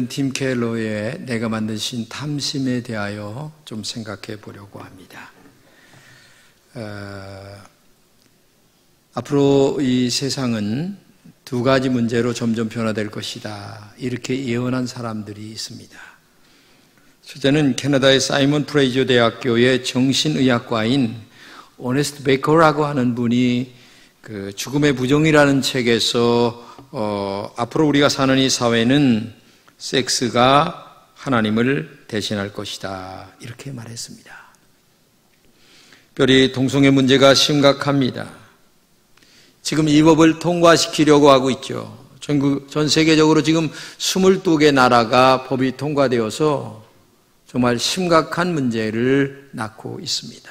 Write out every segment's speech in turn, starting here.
오늘은 팀 켈러의 내가 만드신 탐심에 대하여 좀 생각해 보려고 합니다. 앞으로 이 세상은 두 가지 문제로 점점 변화될 것이다, 이렇게 예언한 사람들이 있습니다. 첫째는 캐나다의 사이먼 프레이저 대학교의 정신의학과인 오네스트 베이커라고 하는 분이 그 죽음의 부정이라는 책에서 앞으로 우리가 사는 이 사회는 섹스가 하나님을 대신할 것이다, 이렇게 말했습니다. 특별히 동성애 문제가 심각합니다. 지금 이 법을 통과시키려고 하고 있죠. 전 세계적으로 지금 22개 나라가 법이 통과되어서 정말 심각한 문제를 낳고 있습니다.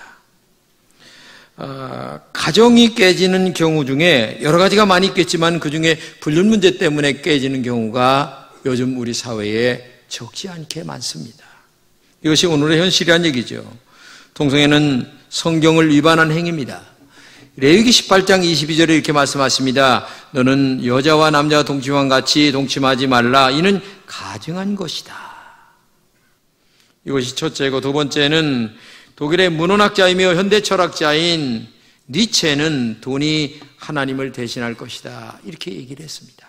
가정이 깨지는 경우 중에 여러 가지가 많이 있겠지만 그 중에 불륜 문제 때문에 깨지는 경우가 요즘 우리 사회에 적지 않게 많습니다. 이것이 오늘의 현실이란 얘기죠. 동성애는 성경을 위반한 행위입니다. 레위기 18장 22절에 이렇게 말씀하십니다. 너는 여자와 남자와 동침한 같이 동침하지 말라. 이는 가증한 것이다. 이것이 첫째고, 두 번째는 독일의 문헌학자이며 현대 철학자인 니체는 돈이 하나님을 대신할 것이다, 이렇게 얘기를 했습니다.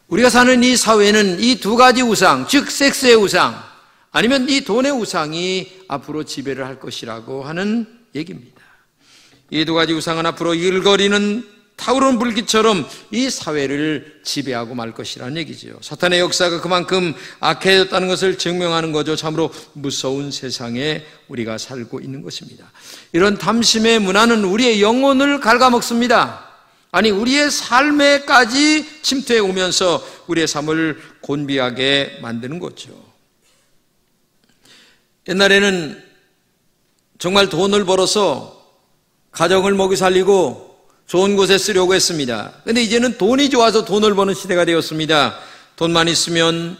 우리가 사는 이 사회는 이 두 가지 우상, 즉 섹스의 우상 아니면 이 돈의 우상이 앞으로 지배를 할 것이라고 하는 얘기입니다. 이 두 가지 우상은 앞으로 일거리는 타오르는 불길처럼 이 사회를 지배하고 말 것이라는 얘기죠. 사탄의 역사가 그만큼 악해졌다는 것을 증명하는 거죠. 참으로 무서운 세상에 우리가 살고 있는 것입니다. 이런 탐심의 문화는 우리의 영혼을 갉아먹습니다. 아니, 우리의 삶에까지 침투해 오면서 우리의 삶을 곤비하게 만드는 거죠. 옛날에는 정말 돈을 벌어서 가정을 먹이 살리고 좋은 곳에 쓰려고 했습니다. 그런데 이제는 돈이 좋아서 돈을 버는 시대가 되었습니다. 돈만 있으면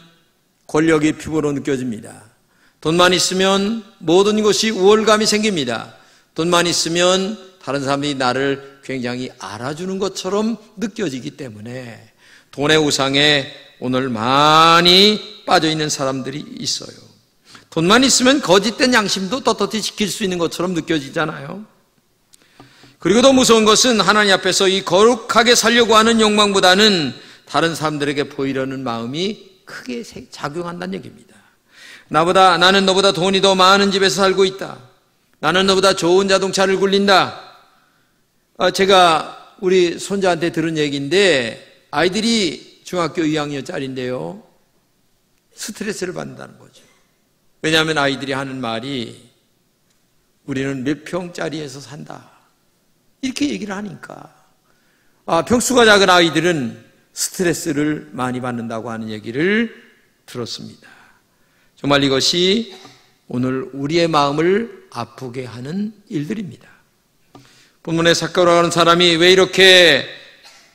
권력이 피부로 느껴집니다. 돈만 있으면 모든 것이 우월감이 생깁니다. 돈만 있으면 다른 사람들이 나를 굉장히 알아주는 것처럼 느껴지기 때문에 돈의 우상에 오늘 많이 빠져있는 사람들이 있어요. 돈만 있으면 거짓된 양심도 떳떳이 지킬 수 있는 것처럼 느껴지잖아요. 그리고 더 무서운 것은 하나님 앞에서 이 거룩하게 살려고 하는 욕망보다는 다른 사람들에게 보이려는 마음이 크게 작용한다는 얘기입니다. 나는 너보다 돈이 더 많은 집에서 살고 있다. 나는 너보다 좋은 자동차를 굴린다. 제가 우리 손자한테 들은 얘기인데, 아이들이 중학교 2학년짜리인데요, 스트레스를 받는다는 거죠. 왜냐하면 아이들이 하는 말이 우리는 몇 평짜리에서 산다, 이렇게 얘기를 하니까 평수가 작은 아이들은 스트레스를 많이 받는다고 하는 얘기를 들었습니다. 정말 이것이 오늘 우리의 마음을 아프게 하는 일들입니다. 본문에 삭개오라고 하는 사람이 왜 이렇게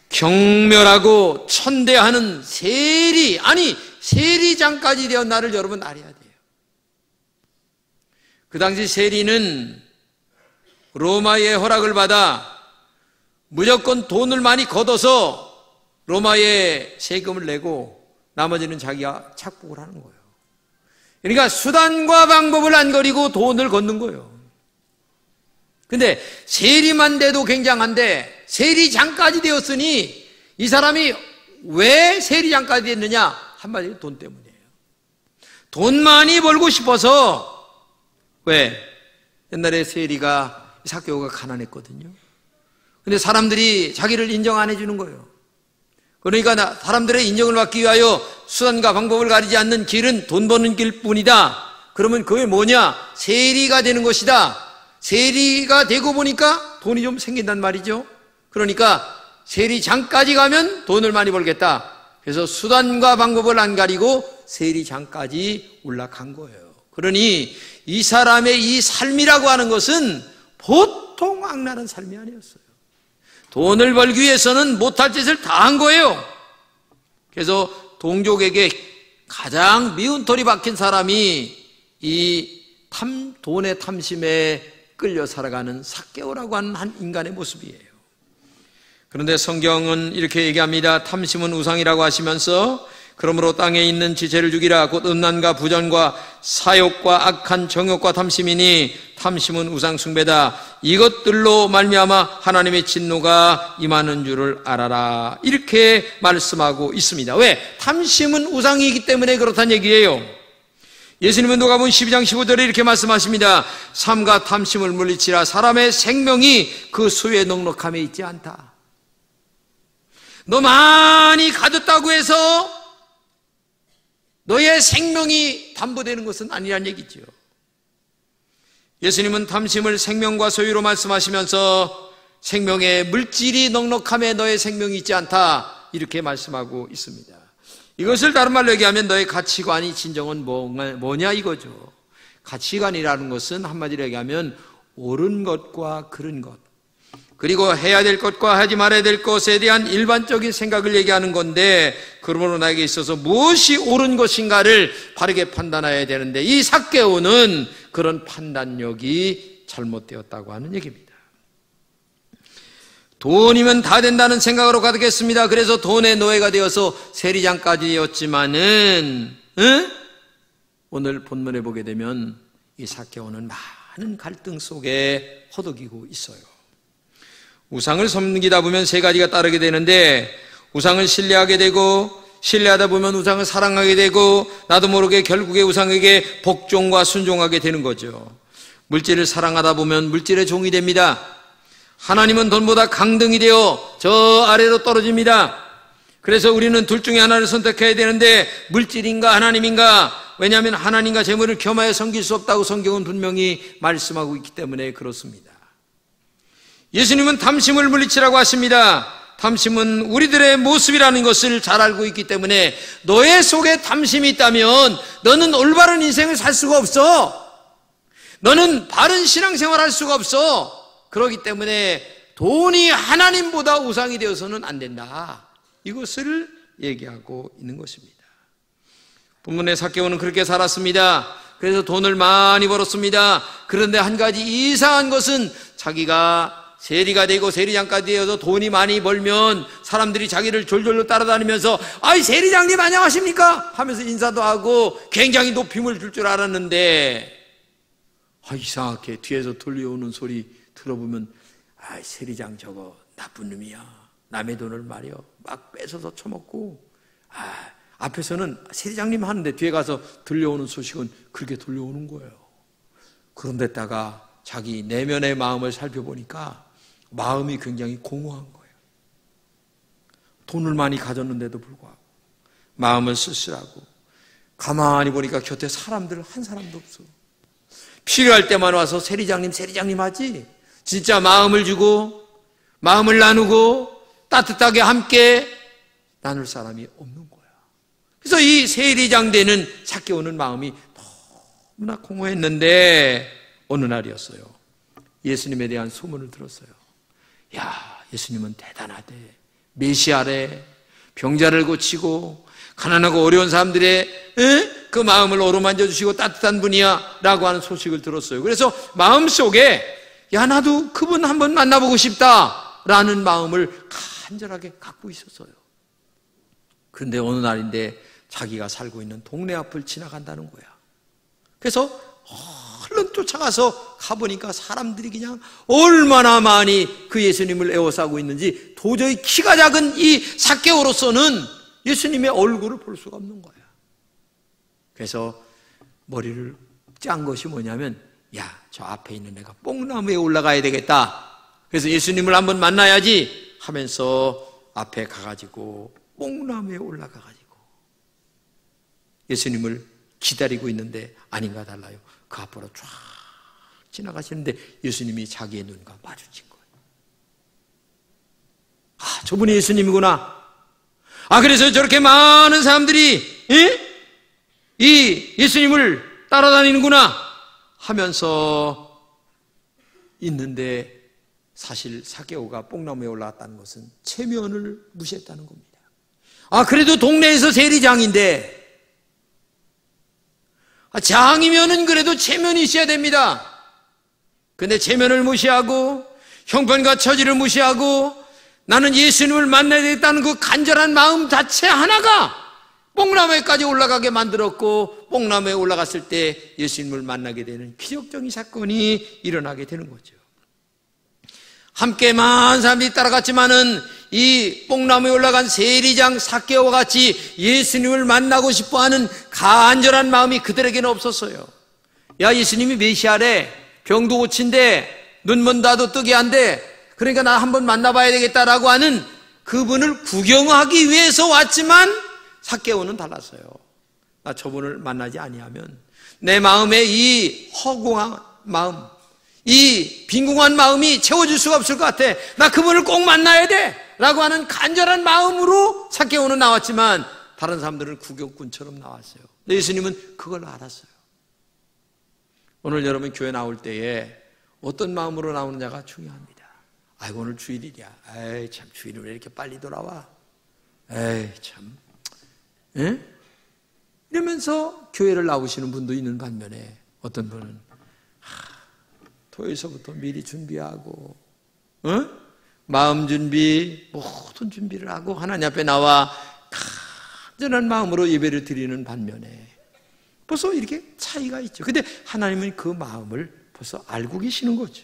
경멸하고 천대하는 세리장까지 되어 나를 여러분 알아야 돼요. 그 당시 세리는 로마의 허락을 받아 무조건 돈을 많이 걷어서 로마에 세금을 내고 나머지는 자기가 착복을 하는 거예요. 그러니까 수단과 방법을 안 거리고 돈을 걷는 거예요. 근데 세리만 돼도 굉장한데 세리장까지 되었으니 이 사람이 왜 세리장까지 됐느냐? 한마디로 돈 때문이에요. 돈 많이 벌고 싶어서. 왜? 옛날에 세리가 삭개오가 가난했거든요. 근데 사람들이 자기를 인정 안 해주는 거예요. 그러니까 사람들의 인정을 받기 위하여 수단과 방법을 가리지 않는 길은 돈 버는 길뿐이다. 그러면 그게 뭐냐? 세리가 되는 것이다. 세리가 되고 보니까 돈이 좀 생긴단 말이죠. 그러니까 세리장까지 가면 돈을 많이 벌겠다. 그래서 수단과 방법을 안 가리고 세리장까지 올라간 거예요. 그러니 이 사람의 이 삶이라고 하는 것은 보통 악랄한 삶이 아니었어요. 돈을 벌기 위해서는 못할 짓을 다 한 거예요. 그래서 동족에게 가장 미운 털이 박힌 사람이 이 돈의 탐심에 끌려 살아가는 삭개오라고 하는 한 인간의 모습이에요. 그런데 성경은 이렇게 얘기합니다. 탐심은 우상이라고 하시면서 그러므로 땅에 있는 지체를 죽이라. 곧 음란과 부전과 사욕과 악한 정욕과 탐심이니 탐심은 우상 숭배다. 이것들로 말미암아 하나님의 진노가 임하는 줄을 알아라. 이렇게 말씀하고 있습니다. 왜? 탐심은 우상이기 때문에 그렇다는 얘기예요. 예수님은 누가복음 12장 15절에 이렇게 말씀하십니다. 삼가 탐심을 물리치라. 사람의 생명이 그 수의 넉넉함에 있지 않다. 너 많이 가졌다고 해서 너의 생명이 담보되는 것은 아니란 얘기죠. 예수님은 탐심을 생명과 소유로 말씀하시면서 생명의 물질이 넉넉함에 너의 생명이 있지 않다, 이렇게 말씀하고 있습니다. 이것을 다른 말로 얘기하면 너의 가치관이 진정은 뭐냐 이거죠. 가치관이라는 것은 한마디로 얘기하면 옳은 것과 그른 것, 그리고 해야 될 것과 하지 말아야 될 것에 대한 일반적인 생각을 얘기하는 건데, 그러므로 나에게 있어서 무엇이 옳은 것인가를 바르게 판단해야 되는데, 이 삭개오는 그런 판단력이 잘못되었다고 하는 얘기입니다. 돈이면 다 된다는 생각으로 가득했습니다. 그래서 돈의 노예가 되어서 세리장까지 되었지만은 오늘 본문에 보게 되면 이 삭개오는 많은 갈등 속에 허덕이고 있어요. 우상을 섬기다 보면 세 가지가 따르게 되는데, 우상을 신뢰하게 되고, 신뢰하다 보면 우상을 사랑하게 되고, 나도 모르게 결국에 우상에게 복종과 순종하게 되는 거죠. 물질을 사랑하다 보면 물질의 종이 됩니다. 하나님은 돈보다 강등이 되어 저 아래로 떨어집니다. 그래서 우리는 둘 중에 하나를 선택해야 되는데, 물질인가 하나님인가? 왜냐하면 하나님과 재물을 겸하여 섬길 수 없다고 성경은 분명히 말씀하고 있기 때문에 그렇습니다. 예수님은 탐심을 물리치라고 하십니다. 탐심은 우리들의 모습이라는 것을 잘 알고 있기 때문에, 너의 속에 탐심이 있다면 너는 올바른 인생을 살 수가 없어. 너는 바른 신앙생활을 할 수가 없어. 그렇기 때문에 돈이 하나님보다 우상이 되어서는 안 된다, 이것을 얘기하고 있는 것입니다. 본문의 삭개오는 그렇게 살았습니다. 그래서 돈을 많이 벌었습니다. 그런데 한 가지 이상한 것은, 자기가 세리가 되고 세리장까지 되어서 돈이 많이 벌면 사람들이 자기를 졸졸로 따라다니면서 아이 세리장님 안녕하십니까 하면서 인사도 하고 굉장히 높임을 줄 줄 알았는데, 이상하게 뒤에서 들려오는 소리 들어보면 세리장 저거 나쁜 놈이야. 남의 돈을 말이요 막 뺏어서 처먹고, 앞에서는 세리장님 하는데 뒤에 가서 들려오는 소식은 그렇게 들려오는 거예요. 그런데다가 자기 내면의 마음을 살펴보니까 마음이 굉장히 공허한 거예요. 돈을 많이 가졌는데도 불구하고 마음은 쓸쓸하고, 가만히 보니까 곁에 사람들 한 사람도 없어. 필요할 때만 와서 세리장님 세리장님 하지, 진짜 마음을 주고 마음을 나누고 따뜻하게 함께 나눌 사람이 없는 거야. 그래서 이 세리장 되는 삭개오는 마음이 너무나 공허했는데, 어느 날이었어요. 예수님에 대한 소문을 들었어요. 야, 예수님은 대단하대. 메시아래. 병자를 고치고 가난하고 어려운 사람들의 그 마음을 어루만져 주시고 따뜻한 분이야 라고 하는 소식을 들었어요. 그래서 마음속에 나도 그분 한번 만나보고 싶다 라는 마음을 간절하게 갖고 있었어요. 그런데 어느 날인데 자기가 살고 있는 동네 앞을 지나간다는 거야. 그래서 얼른 쫓아가서 가보니까 사람들이 그냥 얼마나 많이 그 예수님을 에워싸고 있는지, 도저히 키가 작은 이 삭개오로서는 예수님의 얼굴을 볼 수가 없는 거야. 그래서 머리를 짠 것이 뭐냐면, 저 앞에 있는 애가 뽕나무에 올라가야 되겠다. 그래서 예수님을 한번 만나야지 하면서 앞에 가가지고 뽕나무에 올라가가지고 예수님을 기다리고 있는데, 아닌가 달라요, 그 앞으로 쫙 지나가시는데 예수님이 자기의 눈과 마주친 거예요. 저분이 예수님이구나. 그래서 저렇게 많은 사람들이 이 예수님을 따라다니는구나 하면서 있는데, 사실 삭개오가 뽕나무에 올라왔다는 것은 체면을 무시했다는 겁니다. 그래도 동네에서 세리장인데, 장이면은 그래도 체면이 있어야 됩니다. 근데 체면을 무시하고 형편과 처지를 무시하고 나는 예수님을 만나야 되겠다는 그 간절한 마음 자체 하나가 뽕나무에까지 올라가게 만들었고, 뽕나무에 올라갔을 때 예수님을 만나게 되는 기적적인 사건이 일어나게 되는 거죠. 함께 많은 사람들이 따라갔지만은 이 뽕나무에 올라간 세리장 삭개오와 같이 예수님을 만나고 싶어하는 간절한 마음이 그들에게는 없었어요. 야, 예수님이 메시아래, 병도 고친대, 눈먼 다도 뜨게 한대, 그러니까 나 한번 만나봐야 되겠다라고 하는 그분을 구경하기 위해서 왔지만 삭개오는 달랐어요. 나 저분을 만나지 아니하면 내 마음에 이 허공한 마음, 이 빈궁한 마음이 채워줄 수가 없을 것 같아. 나 그분을 꼭 만나야 돼 라고 하는 간절한 마음으로 삭개오는 나왔지만 다른 사람들은 구경꾼처럼 나왔어요. 근데 예수님은 그걸 알았어요. 오늘 여러분 교회 나올 때에 어떤 마음으로 나오느냐가 중요합니다. 아이고, 오늘 주일이야. 에이, 참, 주일은 왜 이렇게 빨리 돌아와? 에이, 참. 예? 이러면서 교회를 나오시는 분도 있는 반면에 어떤 분은 토요일서부터 미리 준비하고, 마음 준비, 모든 준비를 하고 하나님 앞에 나와 간절한 마음으로 예배를 드리는 반면에 벌써 이렇게 차이가 있죠. 근데 하나님은 그 마음을 벌써 알고 계시는 거죠.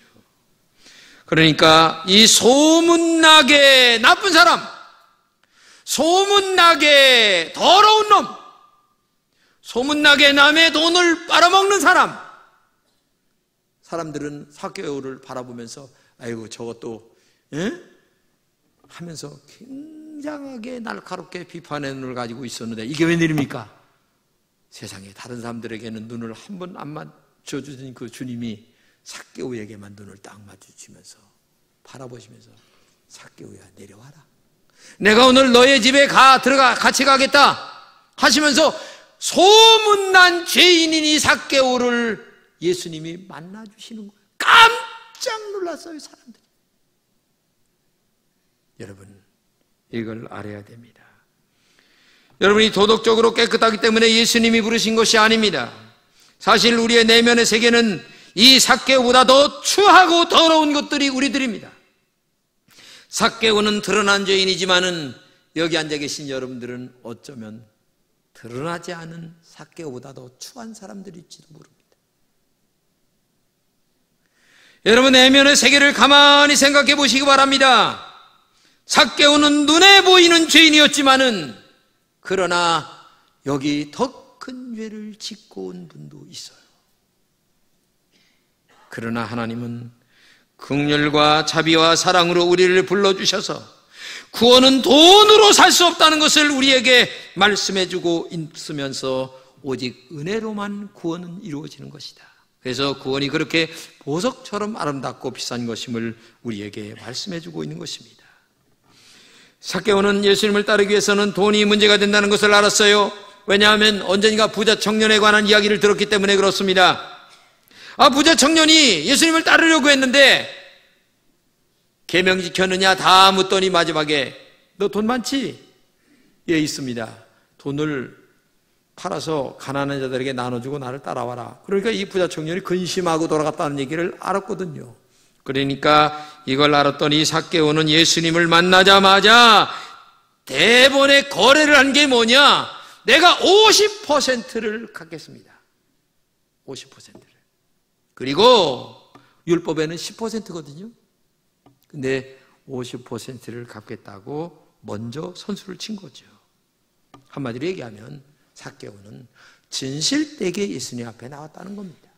그러니까 이 소문나게 나쁜 사람, 소문나게 더러운 놈, 소문나게 남의 돈을 빨아먹는 사람들은 삭개오를 바라보면서 아이고 저것도 하면서 굉장하게 날카롭게 비판의 눈을 가지고 있었는데 이게 웬일입니까? 세상에 다른 사람들에게는 눈을 한 번 안 맞춰주신 그 주님이 삭개오에게만 눈을 딱 맞추시면서 바라보시면서 삭개오야 내려와라. 내가 오늘 너의 집에 같이 가겠다 하시면서 소문난 죄인인 이 삭개오를 예수님이 만나주시는 거예요. 깜짝 놀랐어요, 사람들이. 여러분, 이걸 알아야 됩니다. 여러분이 도덕적으로 깨끗하기 때문에 예수님이 부르신 것이 아닙니다. 사실 우리의 내면의 세계는 이 삭개오보다 더 추하고 더러운 것들이 우리들입니다. 삭개오는 드러난 죄인이지만은 여기 앉아 계신 여러분들은 어쩌면 드러나지 않은 삭개오보다 더 추한 사람들일지도 모릅니다. 여러분 내면의 세계를 가만히 생각해 보시기 바랍니다. 삭개오는 눈에 보이는 죄인이었지만은 그러나 여기 더 큰 죄를 짓고 온 분도 있어요. 그러나 하나님은 긍휼과 자비와 사랑으로 우리를 불러주셔서 구원은 돈으로 살 수 없다는 것을 우리에게 말씀해주고 있으면서 오직 은혜로만 구원은 이루어지는 것이다. 그래서 구원이 그렇게 보석처럼 아름답고 비싼 것임을 우리에게 말씀해주고 있는 것입니다. 삭개오는 예수님을 따르기 위해서는 돈이 문제가 된다는 것을 알았어요. 왜냐하면 언젠가 부자 청년에 관한 이야기를 들었기 때문에 그렇습니다. 부자 청년이 예수님을 따르려고 했는데 계명 지켰느냐 다 묻더니 마지막에 너 돈 많지? 예, 있습니다. 돈을 팔아서 가난한 자들에게 나눠주고 나를 따라와라. 그러니까 이 부자 청년이 근심하고 돌아갔다는 얘기를 알았거든요. 그러니까 이걸 알았더니 삭개오는 예수님을 만나자마자 대번에 거래를 한 게 뭐냐? 내가 50%를 갖겠습니다. 50%를. 그리고 율법에는 10%거든요. 근데 50%를 갚겠다고 먼저 선수를 친 거죠. 한마디로 얘기하면 삭개오는 진실되게 예수님 앞에 나왔다는 겁니다.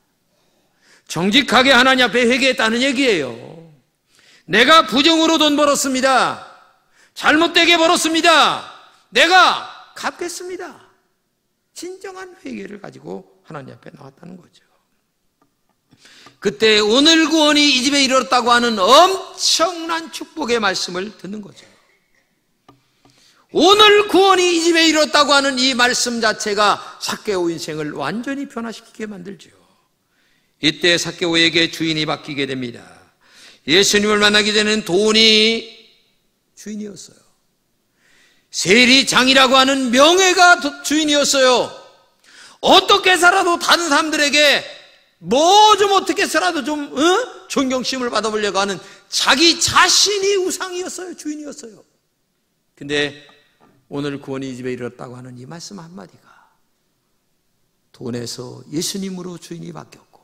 정직하게 하나님 앞에 회개했다는 얘기예요. 내가 부정으로 돈 벌었습니다. 잘못되게 벌었습니다. 내가 갚겠습니다. 진정한 회개를 가지고 하나님 앞에 나왔다는 거죠. 그때 오늘 구원이 이 집에 이르렀다고 하는 엄청난 축복의 말씀을 듣는 거죠. 오늘 구원이 이 집에 이르렀다고 하는 이 말씀 자체가 삭개오 인생을 완전히 변화시키게 만들죠. 이때 삭개오에게 주인이 바뀌게 됩니다. 예수님을 만나기 전에는 돈이 주인이었어요. 세리장이라고 하는 명예가 주인이었어요. 어떻게 살아도 다른 사람들에게 뭐 좀 어떻게 해서라도 좀 존경심을 받아보려고 하는 자기 자신이 우상이었어요. 주인이었어요. 근데 오늘 구원이 이 집에 이르렀다고 하는 이 말씀 한마디가 돈에서 예수님으로 주인이 바뀌었고,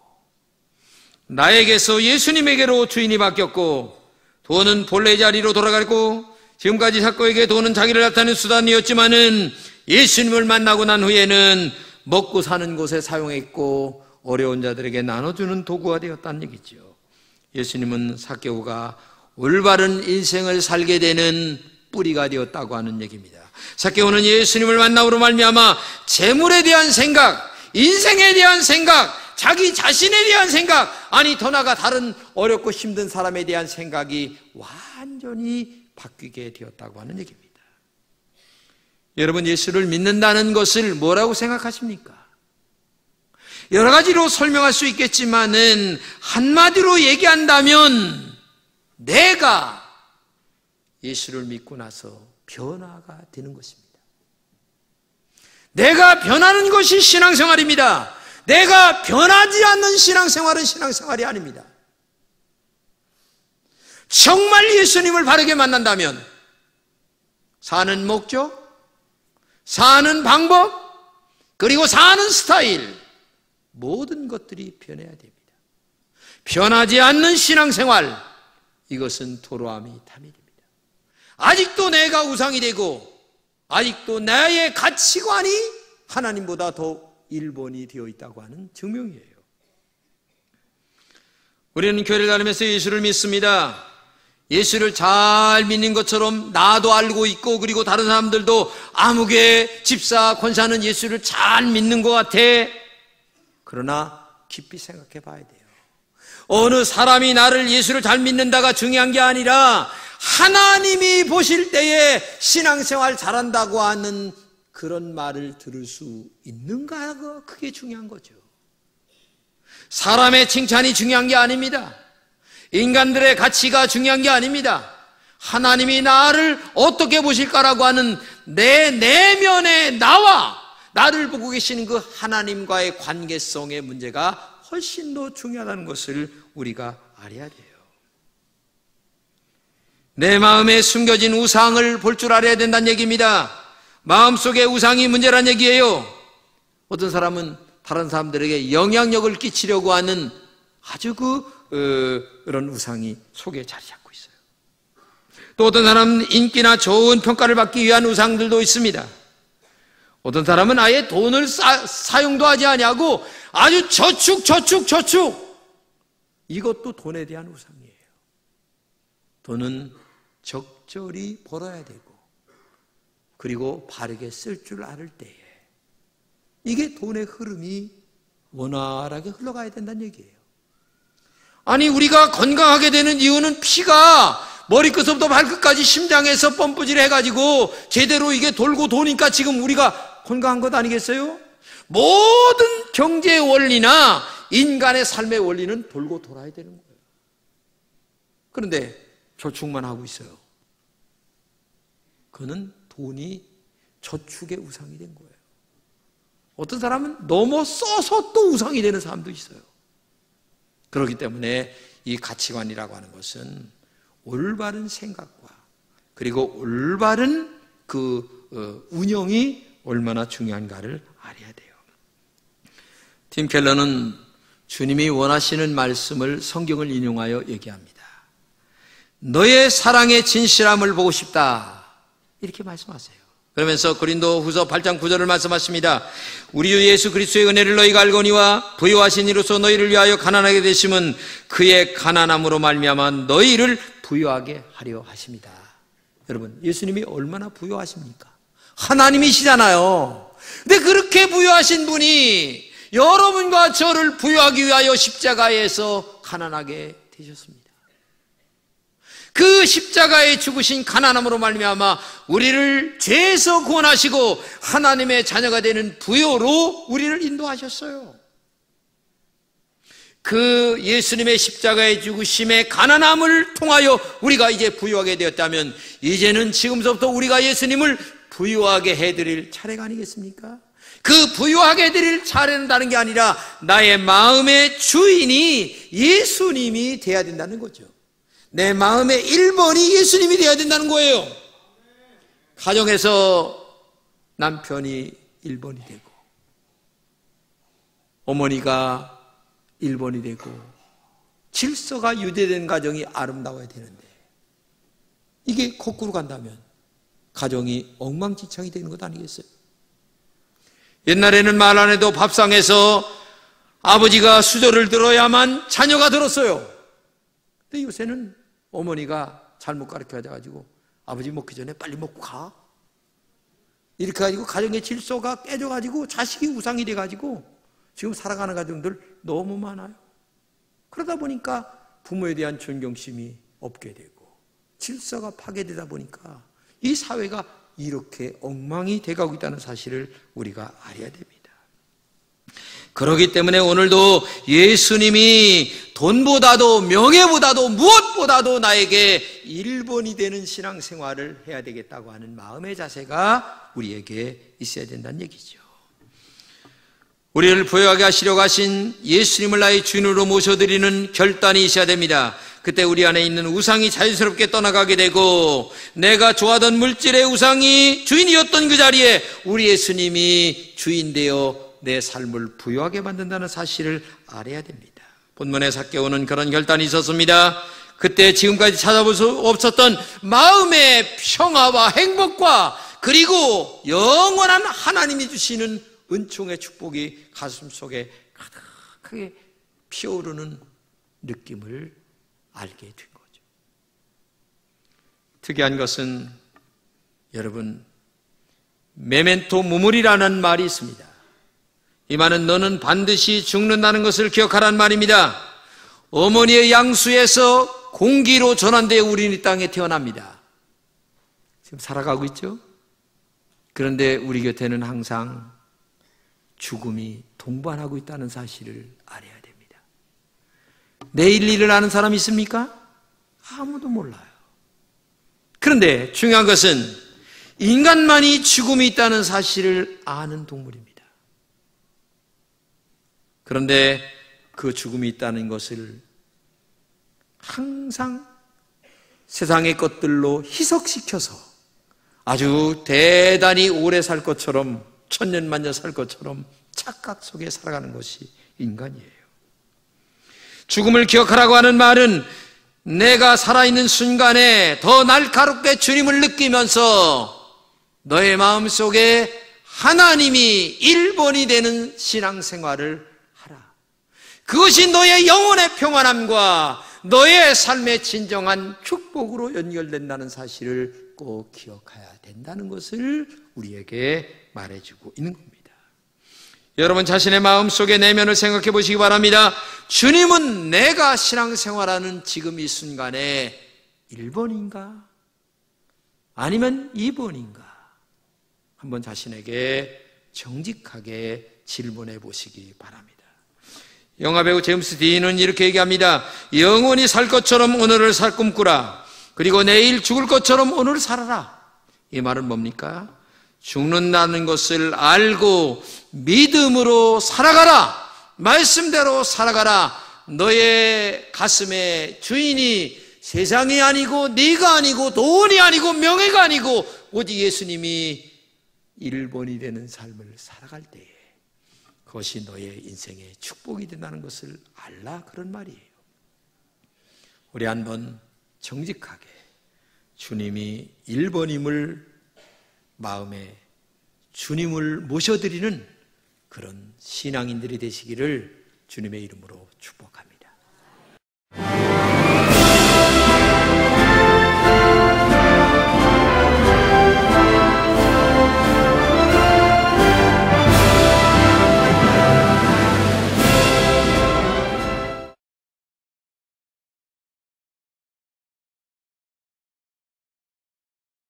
나에게서 예수님에게로 주인이 바뀌었고, 돈은 본래 자리로 돌아가고, 지금까지 사코에게 돈은 자기를 나타내는 수단이었지만은 예수님을 만나고 난 후에는 먹고 사는 곳에 사용했고 어려운 자들에게 나눠주는 도구가 되었다는 얘기죠. 예수님은 삭개오가 올바른 인생을 살게 되는 뿌리가 되었다고 하는 얘기입니다. 삭개오는 예수님을 만남으로 말미암아 재물에 대한 생각, 인생에 대한 생각, 자기 자신에 대한 생각, 아니 더 나아가 다른 어렵고 힘든 사람에 대한 생각이 완전히 바뀌게 되었다고 하는 얘기입니다. 여러분, 예수를 믿는다는 것을 뭐라고 생각하십니까? 여러 가지로 설명할 수 있겠지만은 한마디로 얘기한다면 내가 예수를 믿고 나서 변화가 되는 것입니다. 내가 변하는 것이 신앙생활입니다. 내가 변하지 않는 신앙생활은 신앙생활이 아닙니다. 정말 예수님을 바르게 만난다면 사는 목적, 사는 방법, 그리고 사는 스타일, 모든 것들이 변해야 됩니다. 변하지 않는 신앙생활, 이것은 도로함이 탐이됩니다. 아직도 내가 우상이 되고 아직도 나의 가치관이 하나님보다 더 일본이 되어 있다고 하는 증명이에요. 우리는 교회를 다니면서 예수를 믿습니다. 예수를 잘 믿는 것처럼 나도 알고 있고, 그리고 다른 사람들도 아무개 집사 권사는 예수를 잘 믿는 것 같아. 그러나 깊이 생각해 봐야 돼요. 어느 사람이 나를 예수를 잘 믿는다가 중요한 게 아니라 하나님이 보실 때에 신앙생활 잘한다고 하는 그런 말을 들을 수 있는가가 그게 중요한 거죠. 사람의 칭찬이 중요한 게 아닙니다. 인간들의 가치가 중요한 게 아닙니다. 하나님이 나를 어떻게 보실까라고 하는 내 내면의 나를 보고 계시는 그 하나님과의 관계성의 문제가 훨씬 더 중요하다는 것을 우리가 알아야 돼요. 내 마음에 숨겨진 우상을 볼 줄 알아야 된다는 얘기입니다. 마음속에 우상이 문제란 얘기예요. 어떤 사람은 다른 사람들에게 영향력을 끼치려고 하는 아주 그런 우상이 속에 자리 잡고 있어요. 또 어떤 사람은 인기나 좋은 평가를 받기 위한 우상들도 있습니다. 어떤 사람은 아예 돈을 사용도 하지 아니하고 아주 저축. 이것도 돈에 대한 우상이에요. 돈은 적절히 벌어야 되고, 그리고 바르게 쓸 줄 알 때에 이게 돈의 흐름이 원활하게 흘러가야 된다는 얘기예요. 아니, 우리가 건강하게 되는 이유는 피가 머리끝부터 발끝까지 심장에서 펌프질 해가지고 제대로 이게 돌고 도니까 지금 우리가 건강한 것 아니겠어요? 모든 경제의 원리나 인간의 삶의 원리는 돌고 돌아야 되는 거예요. 그런데 저축만 하고 있어요. 그는 돈이 저축의 우상이 된 거예요. 어떤 사람은 너무 써서 또 우상이 되는 사람도 있어요. 그렇기 때문에 이 가치관이라고 하는 것은 올바른 생각과 그리고 올바른 운영이 얼마나 중요한가를 알아야 돼요. 팀 켈러는 주님이 원하시는 말씀을 성경을 인용하여 얘기합니다. 너의 사랑의 진실함을 보고 싶다, 이렇게 말씀하세요. 그러면서 고린도 후서 8장 9절을 말씀하십니다. 우리 주 예수 그리스도의 은혜를 너희가 알거니와 부요하신 이로써 너희를 위하여 가난하게 되심은 그의 가난함으로 말미암아 너희를 부요하게 하려 하십니다. 여러분, 예수님이 얼마나 부요하십니까? 하나님이시잖아요. 근데 그렇게 부요하신 분이 여러분과 저를 부요하기 위하여 십자가에서 가난하게 되셨습니다. 그 십자가에 죽으신 가난함으로 말미암아 우리를 죄에서 구원하시고 하나님의 자녀가 되는 부요로 우리를 인도하셨어요. 그 예수님의 십자가의 죽으심의 가난함을 통하여 우리가 이제 부요하게 되었다면, 이제는 지금부터 우리가 예수님을 부요하게 해드릴 차례가 아니겠습니까? 그 부요하게 해드릴 차례는 게 아니라 나의 마음의 주인이 예수님이 돼야 된다는 거죠. 내 마음의 1번이 예수님이 되어야 된다는 거예요. 가정에서 남편이 1번이 되고 어머니가 1번이 되고 질서가 유지된 가정이 아름다워야 되는데 이게 거꾸로 간다면 가정이 엉망진창이 되는 것 아니겠어요? 옛날에는 말 안 해도 밥상에서 아버지가 수저를 들어야만 자녀가 들었어요. 근데 요새는 어머니가 잘못 가르쳐가지고 아버지 먹기 전에 빨리 먹고 가. 이렇게 가지고 가정의 질서가 깨져가지고 자식이 우상이 돼가지고 지금 살아가는 가정들 너무 많아요. 그러다 보니까 부모에 대한 존경심이 없게 되고 질서가 파괴되다 보니까 이 사회가 이렇게 엉망이 돼가고 있다는 사실을 우리가 알아야 됩니다. 그렇기 때문에 오늘도 예수님이 돈보다도 명예보다도 무엇보다도 나에게 1번이 되는 신앙생활을 해야 되겠다고 하는 마음의 자세가 우리에게 있어야 된다는 얘기죠. 우리를 부유하게 하시려고 하신 예수님을 나의 주인으로 모셔드리는 결단이 있어야 됩니다. 그때 우리 안에 있는 우상이 자연스럽게 떠나가게 되고 내가 좋아하던 물질의 우상이 주인이었던 그 자리에 우리 예수님이 주인 되어 내 삶을 부유하게 만든다는 사실을 알아야 됩니다. 본문에 삭개오는 그런 결단이 있었습니다. 그때 지금까지 찾아볼 수 없었던 마음의 평화와 행복과 그리고 영원한 하나님이 주시는 은총의 축복이 가슴속에 가득하게 피어오르는 느낌을 알게 된 거죠. 특이한 것은 여러분 메멘토 무물이라는 말이 있습니다. 이 말은 너는 반드시 죽는다는 것을 기억하라는 말입니다. 어머니의 양수에서 공기로 전환되어 우리는 이 땅에 태어납니다. 지금 살아가고 있죠? 그런데 우리 곁에는 항상 죽음이 동반하고 있다는 사실을 알아야 됩니다. 내일 일을 아는 사람 있습니까? 아무도 몰라요. 그런데 중요한 것은 인간만이 죽음이 있다는 사실을 아는 동물입니다. 그런데 그 죽음이 있다는 것을 항상 세상의 것들로 희석시켜서 아주 대단히 오래 살 것처럼 천년만년 살 것처럼 착각 속에 살아가는 것이 인간이에요. 죽음을 기억하라고 하는 말은 내가 살아있는 순간에 더 날카롭게 주님을 느끼면서 너의 마음속에 하나님이 1번이 되는 신앙생활을 하라. 그것이 너의 영혼의 평안함과 너의 삶의 진정한 축복으로 연결된다는 사실을 꼭 기억해야 된다는 것을 우리에게 말해주고 있는 겁니다. 여러분 자신의 마음속의 내면을 생각해 보시기 바랍니다. 주님은 내가 신앙생활하는 지금 이 순간에 1번인가? 아니면 2번인가? 한번 자신에게 정직하게 질문해 보시기 바랍니다. 영화배우 제임스 딘은 이렇게 얘기합니다. 영원히 살 것처럼 오늘을 살 꿈꾸라. 그리고 내일 죽을 것처럼 오늘을 살아라. 이 말은 뭡니까? 죽는다는 것을 알고 믿음으로 살아가라. 말씀대로 살아가라. 너의 가슴의 주인이 세상이 아니고 네가 아니고 돈이 아니고 명예가 아니고 오직 예수님이 1번이 되는 삶을 살아갈 때에 그것이 너의 인생의 축복이 된다는 것을 알라, 그런 말이에요. 우리 한번 정직하게 주님이 1번임을 마음에 주님을 모셔드리는 그런 신앙인들이 되시기를 주님의 이름으로 축복합니다.